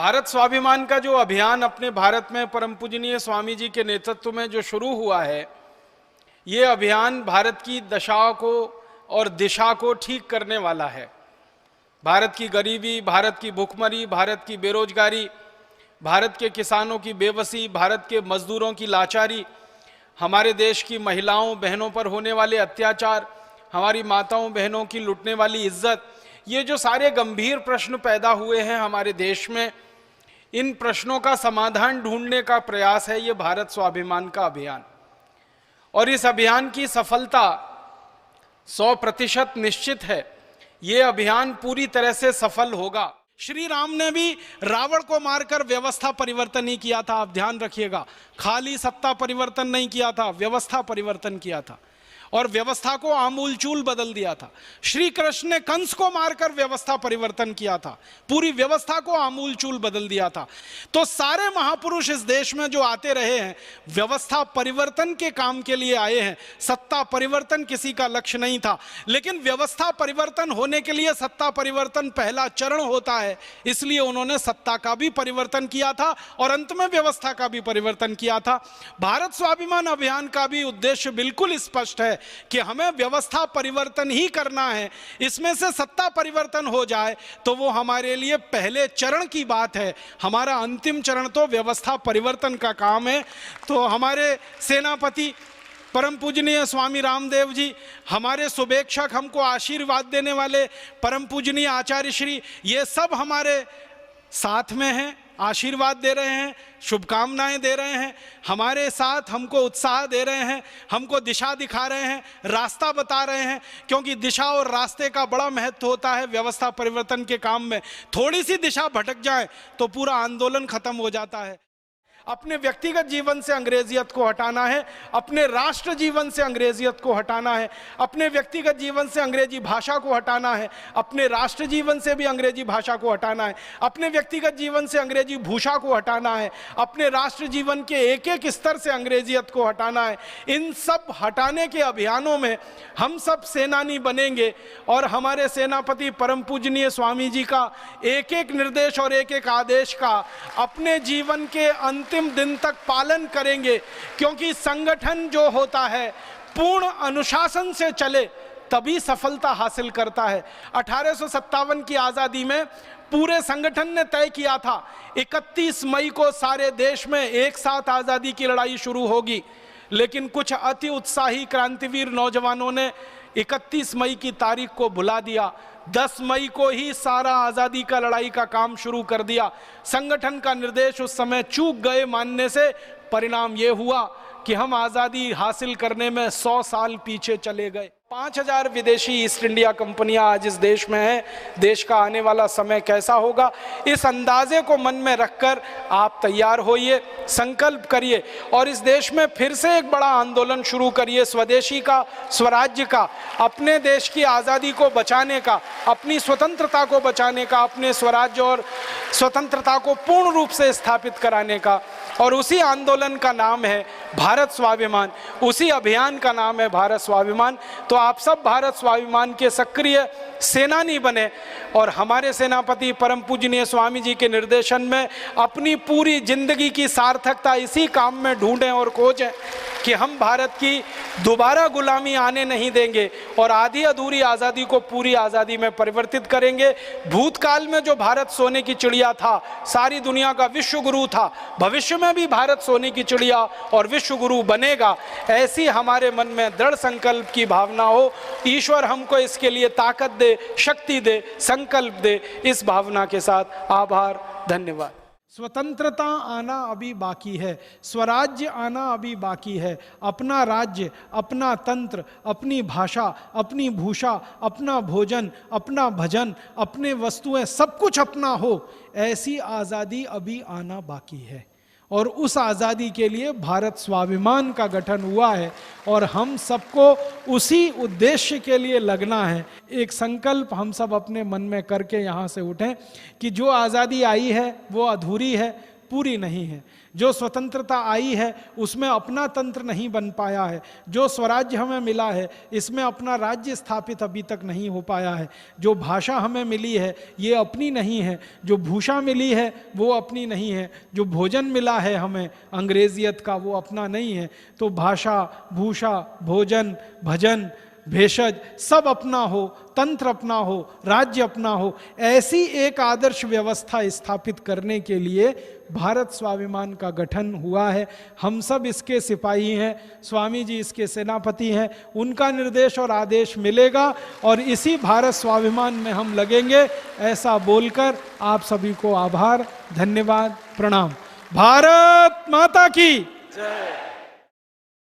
भारत स्वाभिमान का जो अभियान अपने भारत में परम पूजनीय स्वामी जी के नेतृत्व में जो शुरू हुआ है, ये अभियान भारत की दशा को और दिशा को ठीक करने वाला है। भारत की गरीबी, भारत की भूखमरी, भारत की बेरोजगारी, भारत के किसानों की बेबसी, भारत के मजदूरों की लाचारी, हमारे देश की महिलाओं बहनों पर होने वाले अत्याचार, हमारी माताओं बहनों की लुटने वाली इज्जत, ये जो सारे गंभीर प्रश्न पैदा हुए हैं हमारे देश में, इन प्रश्नों का समाधान ढूंढने का प्रयास है ये भारत स्वाभिमान का अभियान। और इस अभियान की सफलता 100% निश्चित है। ये अभियान पूरी तरह से सफल होगा। श्री राम ने भी रावण को मारकर व्यवस्था परिवर्तन ही किया था। आप ध्यान रखिएगा, खाली सत्ता परिवर्तन नहीं किया था, व्यवस्था परिवर्तन किया था और व्यवस्था को आमूलचूल बदल दिया था। श्री कृष्ण ने कंस को मारकर व्यवस्था परिवर्तन किया था, पूरी व्यवस्था को आमूलचूल बदल दिया था। तो सारे महापुरुष इस देश में जो आते रहे हैं, व्यवस्था परिवर्तन के काम के लिए आए हैं। सत्ता परिवर्तन किसी का लक्ष्य नहीं था, लेकिन व्यवस्था परिवर्तन होने के लिए सत्ता परिवर्तन पहला चरण होता है, इसलिए उन्होंने सत्ता का भी परिवर्तन किया था और अंत में व्यवस्था का भी परिवर्तन किया था। भारत स्वाभिमान अभियान का भी उद्देश्य बिल्कुल स्पष्ट है कि हमें व्यवस्था परिवर्तन ही करना है। इसमें से सत्ता परिवर्तन हो जाए तो वो हमारे लिए पहले चरण की बात है, हमारा अंतिम चरण तो व्यवस्था परिवर्तन का काम है। तो हमारे सेनापति परम पूजनीय स्वामी रामदेव जी, हमारे शुभेच्छक, हमको आशीर्वाद देने वाले परम पूजनीय आचार्य श्री, ये सब हमारे साथ में हैं, आशीर्वाद दे रहे हैं, शुभकामनाएं दे रहे हैं, हमारे साथ हमको उत्साह दे रहे हैं, हमको दिशा दिखा रहे हैं, रास्ता बता रहे हैं। क्योंकि दिशा और रास्ते का बड़ा महत्व होता है व्यवस्था परिवर्तन के काम में। थोड़ी सी दिशा भटक जाए तो पूरा आंदोलन खत्म हो जाता है। अपने व्यक्तिगत जीवन से अंग्रेजियत को हटाना है, अपने राष्ट्र जीवन से अंग्रेजियत को हटाना है, अपने व्यक्तिगत जीवन से अंग्रेजी भाषा को हटाना है, अपने राष्ट्र जीवन से भी अंग्रेजी भाषा को हटाना है, अपने व्यक्तिगत जीवन से अंग्रेजी भूषा को हटाना है, अपने राष्ट्र जीवन के एक एक स्तर से अंग्रेजियत को हटाना है। इन सब हटाने के अभियानों में हम सब सेनानी बनेंगे और हमारे सेनापति परम पूजनीय स्वामी जी का एक एक निर्देश और एक एक आदेश का अपने जीवन के अंतिम दिन तक पालन करेंगे। क्योंकि संगठन जो होता है पूर्ण अनुशासन से चले तभी सफलता हासिल करता है। 1857 की आजादी में पूरे संगठन ने तय किया था 31 मई को सारे देश में एक साथ आजादी की लड़ाई शुरू होगी, लेकिन कुछ अति उत्साही क्रांतिवीर नौजवानों ने 31 मई की तारीख को भुला दिया। 10 मई को ही सारा आज़ादी का लड़ाई का काम शुरू कर दिया। संगठन का निर्देश उस समय चूक गए मानने से परिणाम ये हुआ कि हम आज़ादी हासिल करने में 100 साल पीछे चले गए। 5000 विदेशी ईस्ट इंडिया कंपनियां आज इस देश में हैं। देश का आने वाला समय कैसा होगा, इस अंदाजे को मन में रखकर आप तैयार होइए, संकल्प करिए और इस देश में फिर से एक बड़ा आंदोलन शुरू करिए, स्वदेशी का, स्वराज्य का, अपने देश की आज़ादी को बचाने का, अपनी स्वतंत्रता को बचाने का, अपने स्वराज्य और स्वतंत्रता को पूर्ण रूप से स्थापित कराने का। और उसी आंदोलन का नाम है भारत स्वाभिमान, उसी अभियान का नाम है भारत स्वाभिमान। तो आप सब भारत स्वाभिमान के सक्रिय सेनानी बने और हमारे सेनापति परम पूजनीय स्वामी जी के निर्देशन में अपनी पूरी जिंदगी की सार्थकता इसी काम में ढूंढें और खोजें कि हम भारत की दोबारा गुलामी आने नहीं देंगे और आधी अधूरी आज़ादी को पूरी आज़ादी में परिवर्तित करेंगे। भूतकाल में जो भारत सोने की चिड़िया था, सारी दुनिया का विश्व गुरु था, भविष्य में भी भारत सोने की चिड़िया और विश्व गुरु बनेगा, ऐसी हमारे मन में दृढ़ संकल्प की भावना हो। ईश्वर हमको इसके लिए ताकत दे, शक्ति दे, संकल्प दे। इस भावना के साथ आभार, धन्यवाद। स्वतंत्रता आना अभी बाकी है, स्वराज्य आना अभी बाकी है। अपना राज्य, अपना तंत्र, अपनी भाषा, अपनी भूषा, अपना भोजन, अपना भजन, अपने वस्तुएं, सब कुछ अपना हो, ऐसी आज़ादी अभी आना बाकी है। और उस आज़ादी के लिए भारत स्वाभिमान का गठन हुआ है और हम सबको उसी उद्देश्य के लिए लगना है। एक संकल्प हम सब अपने मन में करके यहाँ से उठें कि जो आज़ादी आई है वो अधूरी है, पूरी नहीं है। जो स्वतंत्रता आई है उसमें अपना तंत्र नहीं बन पाया है। जो स्वराज्य हमें मिला है इसमें अपना राज्य स्थापित अभी तक नहीं हो पाया है। जो भाषा हमें मिली है ये अपनी नहीं है। जो भूषा मिली है वो अपनी नहीं है। जो भोजन मिला है हमें अंग्रेजियत का वो अपना नहीं है। तो भाषा, भूषा, भोजन, भजन, भेषज सब अपना हो, तंत्र अपना हो, राज्य अपना हो। ऐसी एक आदर्श व्यवस्था स्थापित करने के लिए भारत स्वाभिमान का गठन हुआ है। हम सब इसके सिपाही हैं, स्वामी जी इसके सेनापति हैं। उनका निर्देश और आदेश मिलेगा और इसी भारत स्वाभिमान में हम लगेंगे। ऐसा बोलकर आप सभी को आभार, धन्यवाद, प्रणाम। भारत माता की जय।